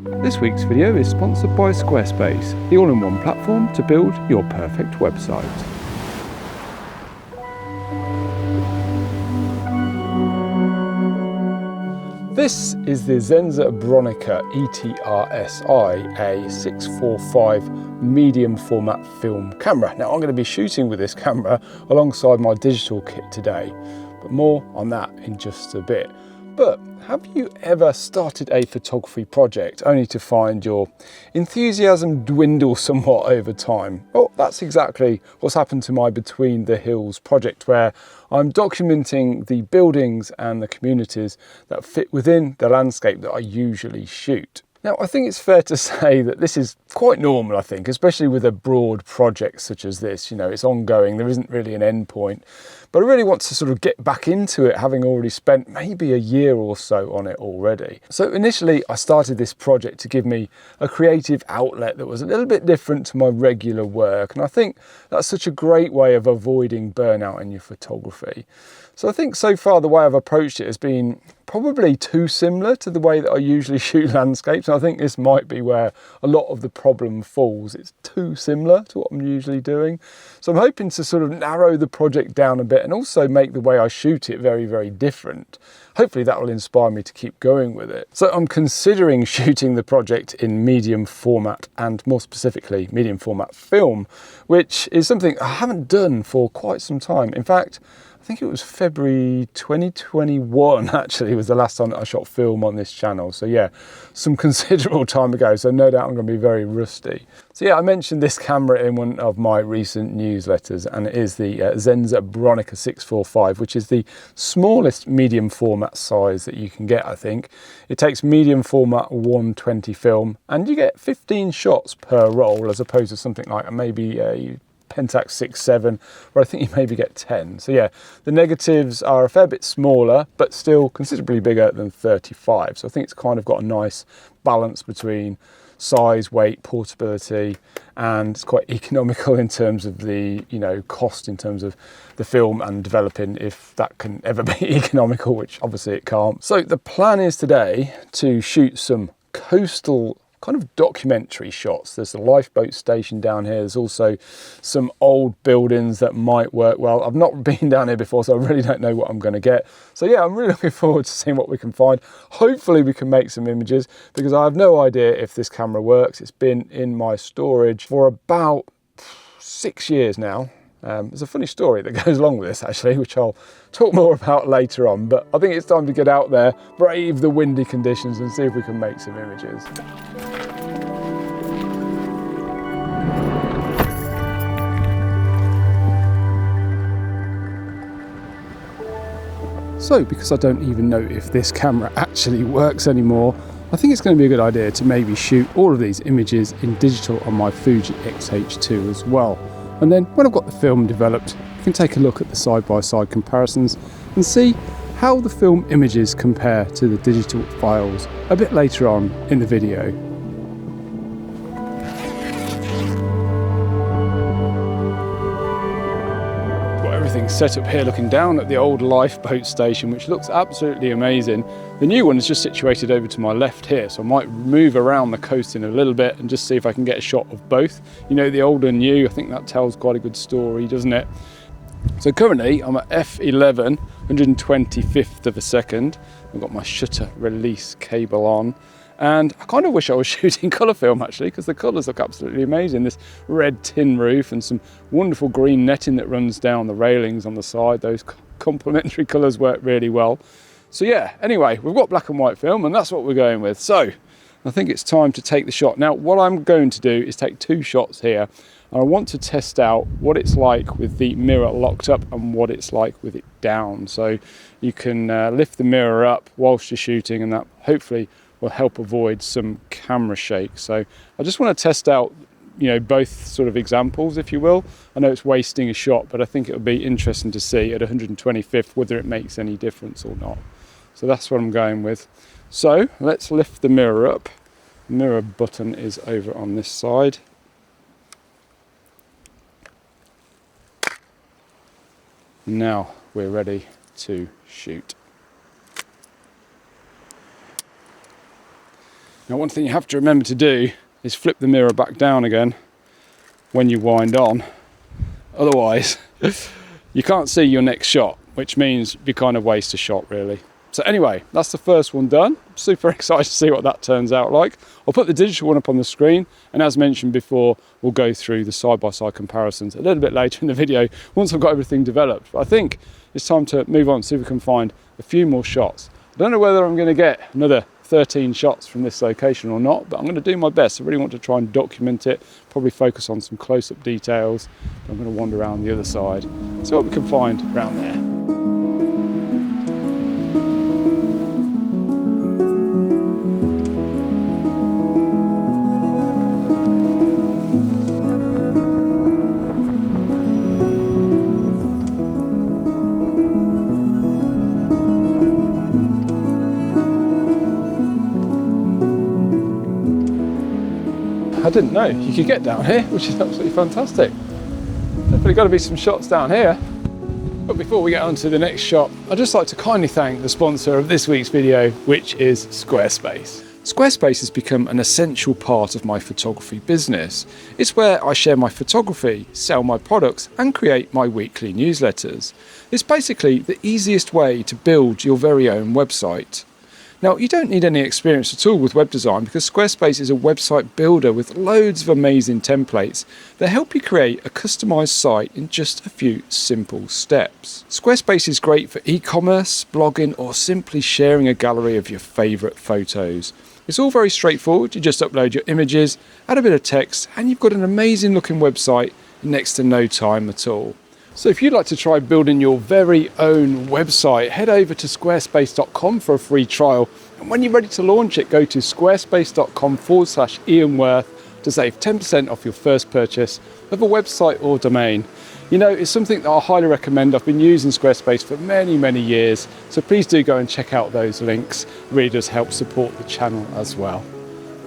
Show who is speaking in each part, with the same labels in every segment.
Speaker 1: This week's video is sponsored by Squarespace, the all-in-one platform to build your perfect website. This is the Zenza Bronica ETRSI, a 645 medium format film camera. Now I'm going to be shooting with this camera alongside my digital kit today, but more on that in just a bit. But have you ever started a photography project only to find your enthusiasm dwindle somewhat over time? Well, that's exactly what's happened to my Between the Hills project, where I'm documenting the buildings and the communities that fit within the landscape that I usually shoot. Now, I think it's fair to say that this is quite normal, I think, especially with a broad project such as this. You know, it's ongoing, there isn't really an end point. But I really want to sort of get back into it, having already spent maybe a year or so on it already. So initially, I started this project to give me a creative outlet that was a little bit different to my regular work. And I think that's such a great way of avoiding burnout in your photography. So I think so far the way I've approached it has been probably too similar to the way that I usually shoot landscapes. And I think this might be where a lot of the problem falls. It's too similar to what I'm usually doing. So I'm hoping to sort of narrow the project down a bit and also make the way I shoot it very, very different. Hopefully that will inspire me to keep going with it. So I'm considering shooting the project in medium format, and more specifically medium format film, which is something I haven't done for quite some time. In fact, I think it was February 2021 actually was the last time that I shot film on this channel. So yeah, some considerable time ago, so no doubt I'm going to be very rusty. So yeah, I mentioned this camera in one of my recent newsletters, and it is the Zenza Bronica 645, which is the smallest medium format size that you can get, I think. It takes medium format 120 film, and you get 15 shots per roll, as opposed to something like maybe a Pentax 6.7, where I think you maybe get 10. So yeah, the negatives are a fair bit smaller, but still considerably bigger than 35. So I think it's kind of got a nice balance between size, weight, portability, and it's quite economical in terms of the, you know, cost in terms of the film and developing, if that can ever be economical, which obviously it can't. So the plan is today to shoot some coastal kind of documentary shots. There's a lifeboat station down here. There's also some old buildings that might work well. I've not been down here before, so I really don't know what I'm going to get. So yeah, I'm really looking forward to seeing what we can find. Hopefully we can make some images, because I have no idea if this camera works. It's been in my storage for about 6 years now. There's a funny story that goes along with this actually, which I'll talk more about later on, but I think it's time to get out there, brave the windy conditions, and see if we can make some images. So, because I don't even know if this camera actually works anymore, I think it's going to be a good idea to maybe shoot all of these images in digital on my Fuji X-H2 as well. And then when I've got the film developed, you can take a look at the side-by-side comparisons and see how the film images compare to the digital files a bit later on in the video. Got everything set up here looking down at the old lifeboat station, which looks absolutely amazing. The new one is just situated over to my left here, so I might move around the coast in a little bit and just see if I can get a shot of both. You know, the old and new, I think that tells quite a good story, doesn't it? So currently I'm at f11, 125th of a second. I've got my shutter release cable on, and I kind of wish I was shooting colour film actually, because the colours look absolutely amazing. This red tin roof and some wonderful green netting that runs down the railings on the side. Those complementary colours work really well. So yeah, anyway, we've got black and white film, and that's what we're going with. So I think it's time to take the shot. Now, what I'm going to do is take 2 shots here, and I want to test out what it's like with the mirror locked up and what it's like with it down. So you can lift the mirror up whilst you're shooting, and that hopefully will help avoid some camera shake. So I just want to test out, you know, both sort of examples, if you will. I know it's wasting a shot, but I think it'll be interesting to see at 125th whether it makes any difference or not. So that's what I'm going with. So let's lift the mirror up. The mirror button is over on this side. Now we're ready to shoot. Now, one thing you have to remember to do is flip the mirror back down again when you wind on. Otherwise, you can't see your next shot, which means you kind of waste a shot really. So anyway, that's the first one done. Super excited to see what that turns out like. I'll put the digital one up on the screen, and as mentioned before, we'll go through the side-by-side comparisons a little bit later in the video once I've got everything developed. But I think it's time to move on, see if we can find a few more shots. I don't know whether I'm going to get another 13 shots from this location or not, but I'm going to do my best. I really want to try and document it, probably focus on some close-up details. I'm going to wander around the other side, see what we can find around there. I didn't know you could get down here, which is absolutely fantastic. Definitely got to be some shots down here. But before we get on to the next shot, I'd just like to kindly thank the sponsor of this week's video, which is Squarespace. Squarespace has become an essential part of my photography business. It's where I share my photography, sell my products, and create my weekly newsletters. It's basically the easiest way to build your very own website. Now, you don't need any experience at all with web design because Squarespace is a website builder with loads of amazing templates that help you create a customized site in just a few simple steps. Squarespace is great for e-commerce, blogging, or simply sharing a gallery of your favorite photos. It's all very straightforward. You just upload your images, add a bit of text, and you've got an amazing looking website in next to no time at all. So if you'd like to try building your very own website, head over to squarespace.com for a free trial. And when you're ready to launch it, go to squarespace.com/IANWORTH to save 10% off your first purchase of a website or domain. You know, it's something that I highly recommend. I've been using Squarespace for many, many years. So please do go and check out those links. It really does help support the channel as well.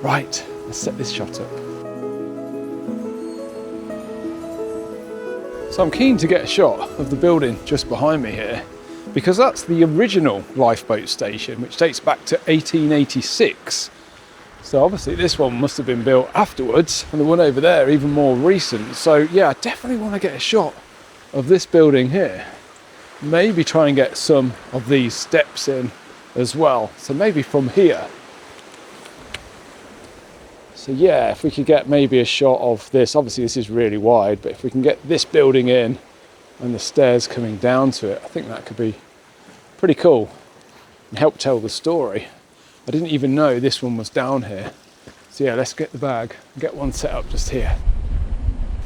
Speaker 1: Right, let's set this shot up. So I'm keen to get a shot of the building just behind me here, because that's the original lifeboat station, which dates back to 1886. So obviously this one must have been built afterwards, and the one over there even more recent. So yeah, I definitely want to get a shot of this building here. Maybe try and get some of these steps in as well. So maybe from here. So yeah, if we could get maybe a shot of this, obviously this is really wide, but if we can get this building in and the stairs coming down to it, I think that could be pretty cool and help tell the story. I didn't even know this one was down here. So yeah, let's get the bag and get one set up just here.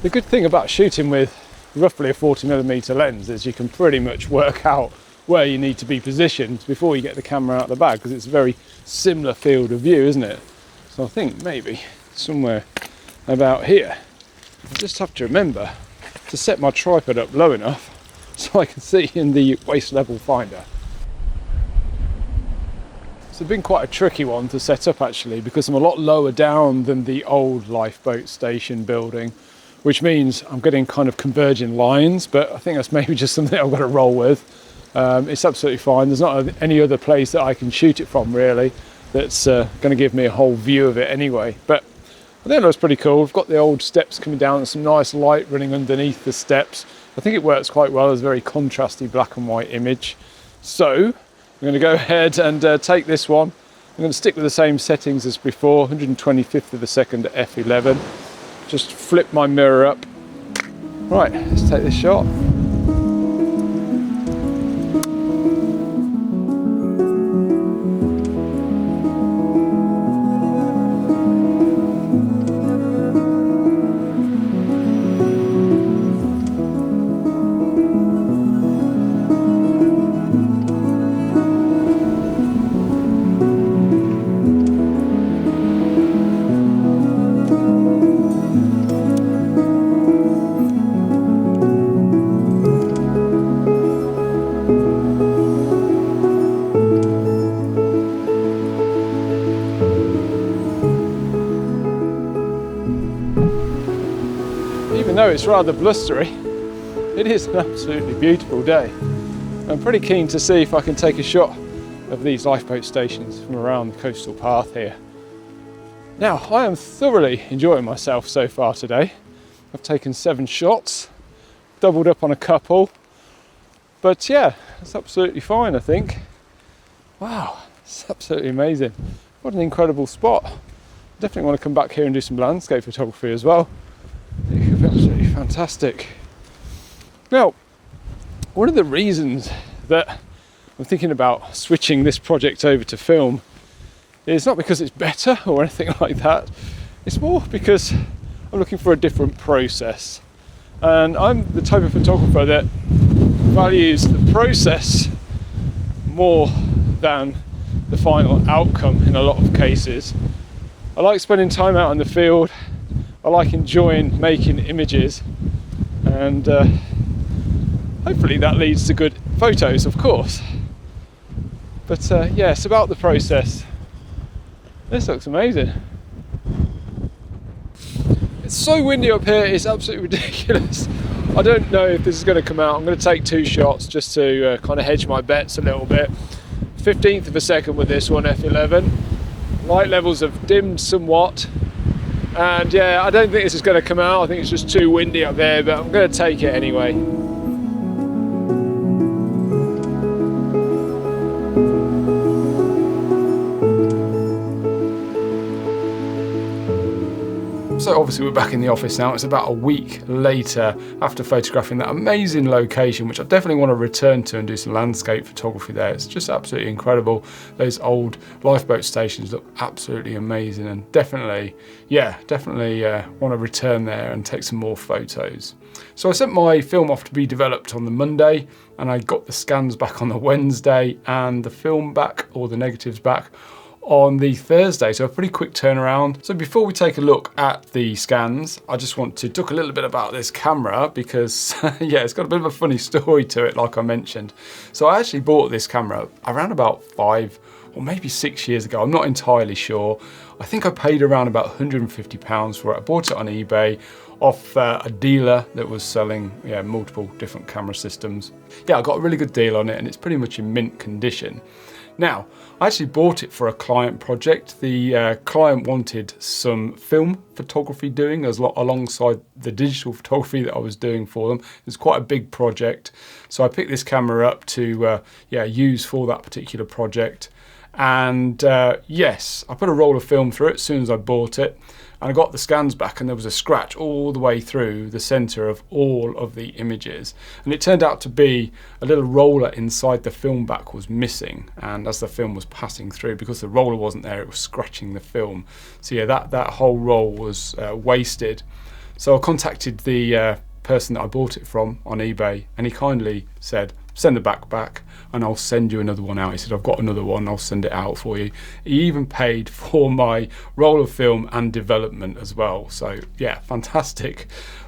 Speaker 1: The good thing about shooting with roughly a 40mm lens is you can pretty much work out where you need to be positioned before you get the camera out of the bag, because it's a very similar field of view, isn't it? So I think maybe somewhere about here. I just have to remember to set my tripod up low enough so I can see in the waist level finder. It's been quite a tricky one to set up actually, because I'm a lot lower down than the old lifeboat station building, which means I'm getting kind of converging lines, but I think that's maybe just something I've got to roll with. It's absolutely fine. There's not any other place that I can shoot it from really that's going to give me a whole view of it anyway. But I think it looks pretty cool. We've got the old steps coming down and some nice light running underneath the steps. I think it works quite well. There's a very contrasty black and white image. So I'm going to go ahead and take this one. I'm going to stick with the same settings as before, 125th of a second at f11. Just flip my mirror up. Right, let's take this shot. Even though it's rather blustery, it is an absolutely beautiful day. I'm pretty keen to see if I can take a shot of these lifeboat stations from around the coastal path here. Now, I am thoroughly enjoying myself so far today. I've taken 7 shots, doubled up on a couple, but yeah, it's absolutely fine, I think. Wow, it's absolutely amazing. What an incredible spot. Definitely want to come back here and do some landscape photography as well. It could be absolutely fantastic. Now, one of the reasons that I'm thinking about switching this project over to film is not because it's better or anything like that. It's more because I'm looking for a different process. And I'm the type of photographer that values the process more than the final outcome in a lot of cases. I like spending time out in the field. I like enjoying making images, and hopefully that leads to good photos, of course. But yeah, it's about the process. This looks amazing. It's so windy up here, it's absolutely ridiculous. I don't know if this is going to come out. I'm going to take 2 shots just to kind of hedge my bets a little bit. 15th of a second with this one, f11. Light levels have dimmed somewhat. And yeah, I don't think this is going to come out. I think it's just too windy up there, but I'm going to take it anyway. So obviously we're back in the office now. It's about a week later after photographing that amazing location, which I definitely want to return to and do some landscape photography there. It's just absolutely incredible. Those old lifeboat stations look absolutely amazing, and definitely want to return there and take some more photos. So I sent my film off to be developed on the Monday, and I got the scans back on the Wednesday and the film back, or the negatives back, on the Thursday, so a pretty quick turnaround. So before we take a look at the scans, I just want to talk a little bit about this camera because yeah, it's got a bit of a funny story to it, like I mentioned. So I actually bought this camera around about 5 or maybe 6 years ago. I'm not entirely sure. I think I paid around about £150 for it. I bought it on eBay off a dealer that was selling multiple different camera systems. Yeah, I got a really good deal on it, and it's pretty much in mint condition. Now, I actually bought it for a client project. The client wanted some film photography doing alongside the digital photography that I was doing for them. It was quite a big project. So I picked this camera up to use for that particular project. And yes, I put a roll of film through it as soon as I bought it. And I got the scans back, and there was a scratch all the way through the center of all of the images. And it turned out to be a little roller inside the film back was missing. And as the film was passing through, because the roller wasn't there, it was scratching the film. So yeah, that whole roll was wasted. So I contacted the person that I bought it from on eBay, and he kindly said, send the back and I'll send you another one out. He said, I've got another one, I'll send it out for you. He even paid for my roll of film and development as well. So yeah, fantastic.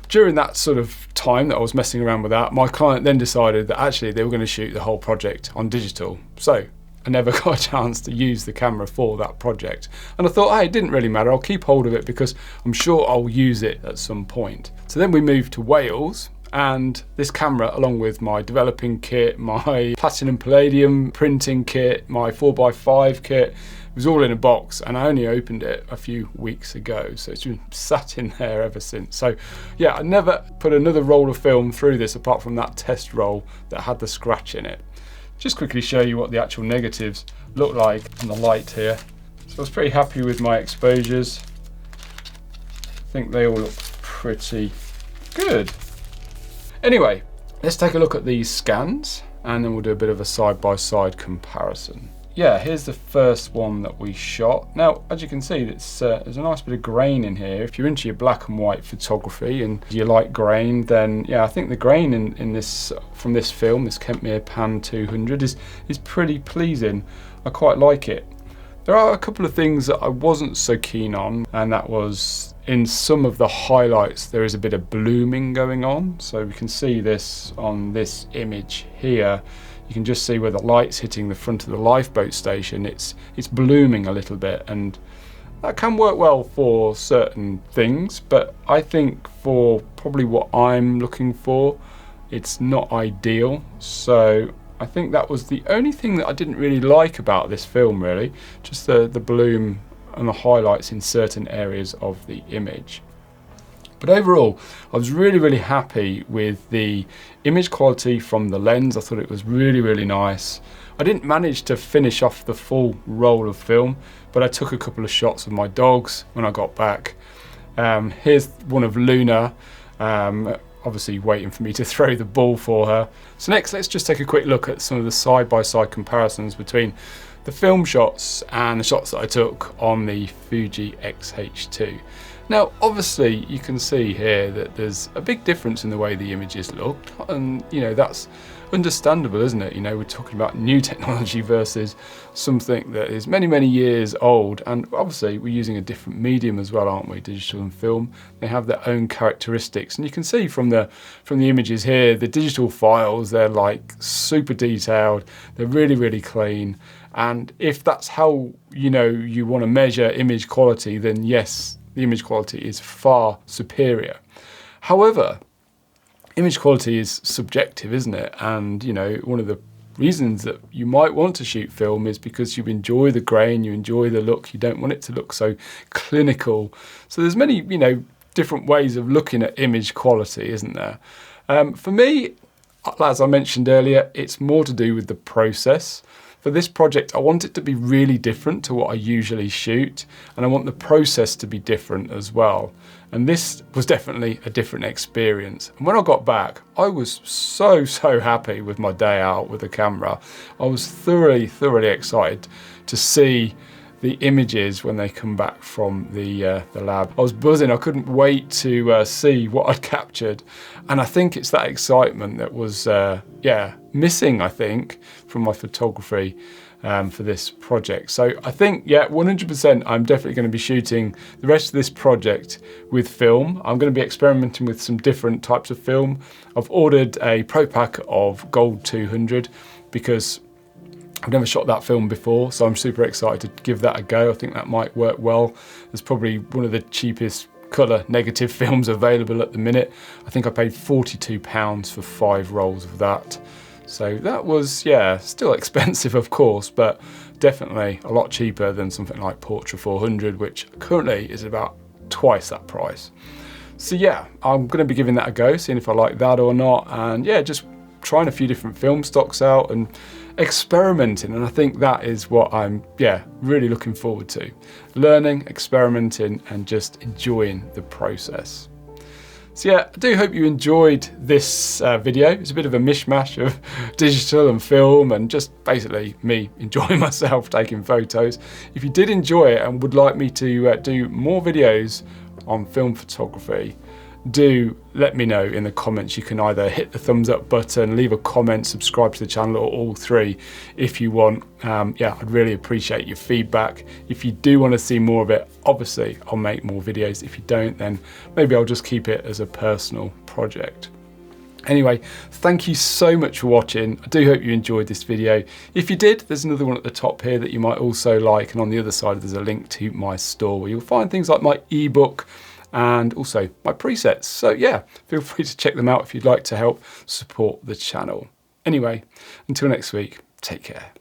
Speaker 1: During that sort of time that I was messing around with that, my client then decided that actually they were going to shoot the whole project on digital. So I never got a chance to use the camera for that project. And I thought, hey, it didn't really matter. I'll keep hold of it because I'm sure I'll use it at some point. So then we moved to Wales, and this camera, along with my developing kit, my platinum palladium printing kit, my 4x5 kit, was all in a box, and I only opened it a few weeks ago. So it's been sat in there ever since. So yeah, I never put another roll of film through this apart from that test roll that had the scratch in it. Just quickly show you what the actual negatives look like in the light here. So I was pretty happy with my exposures. I think they all look pretty good. Anyway, let's take a look at these scans, and then we'll do a bit of a side-by-side comparison. Yeah, here's the first one that we shot. Now, as you can see, there's a nice bit of grain in here. If you're into your black and white photography and you like grain, then yeah, I think the grain in this from this film, this Kentmere Pan 200, is pretty pleasing. I quite like it. There are a couple of things that I wasn't so keen on, and that was in some of the highlights there is a bit of blooming going on. So we can see this on this image here. You can just see where the light's hitting the front of the lifeboat station. It's blooming a little bit, and that can work well for certain things, but I think for probably what I'm looking for, it's not ideal. So I think that was the only thing that I didn't really like about this film, really. Just the bloom and the highlights in certain areas of the image. But overall, I was really happy with the image quality from the lens. I thought it was really nice. I didn't manage to finish off the full roll of film, but I took a couple of shots of my dogs when I got back. Here's one of Luna, obviously waiting for me to throw the ball for her. So next, let's just take a quick look at some of the side-by-side comparisons between the film shots and the shots that I took on the Fuji X-H2. Now, obviously, you can see here that there's a big difference in the way the images look, and you know, that's understandable, isn't it? You know, we're talking about new technology versus something that is many years old, and obviously we're using a different medium as well, aren't we? Digital and film, they have their own characteristics, and you can see from the images here, the digital files, they're like super detailed, they're really clean, and if that's how, you know, you want to measure image quality, then yes, the image quality is far superior. However, image quality is subjective, isn't it? And you know, one of the reasons that you might want to shoot film is because you enjoy the grain, you enjoy the look, you don't want it to look so clinical. So there's many, you know, different ways of looking at image quality, isn't there? For me, as I mentioned earlier, it's more to do with the process. For this project, I want it to be really different to what I usually shoot, and I want the process to be different as well. And this was definitely a different experience. And when I got back, I was so happy with my day out with the camera. I was thoroughly excited to see the images when they come back from the lab. I was buzzing. I couldn't wait to see what I'd captured. And I think it's that excitement that was, missing, I think, from my photography for this project. So I think, 100%, I'm definitely going to be shooting the rest of this project with film. I'm going to be experimenting with some different types of film. I've ordered a Pro Pack of Gold 200 because I've never shot that film before, so I'm super excited to give that a go. I think that might work well. It's probably one of the cheapest colour negative films available at the minute. I think I paid £42 for 5 rolls of that. So that was, still expensive of course, but definitely a lot cheaper than something like Portra 400, which currently is about twice that price. So I'm going to be giving that a go, seeing if I like that or not, and just trying a few different film stocks out and experimenting, and I think that is what I'm really looking forward to. Learning, experimenting, and just enjoying the process. So I do hope you enjoyed this video. It's a bit of a mishmash of digital and film and just basically me enjoying myself taking photos. If you did enjoy it and would like me to do more videos on film photography, do let me know in the comments. You can either hit the thumbs up button, leave a comment, subscribe to the channel, or all three if you want. I'd really appreciate your feedback. If you do want to see more of it, obviously I'll make more videos. If you don't, then maybe I'll just keep it as a personal project. Anyway, thank you so much for watching. I do hope you enjoyed this video. If you did, there's another one at the top here that you might also like, and on the other side there's a link to my store where you'll find things like my ebook and also my presets. So feel free to check them out if you'd like to help support the channel. Anyway, until next week, take care.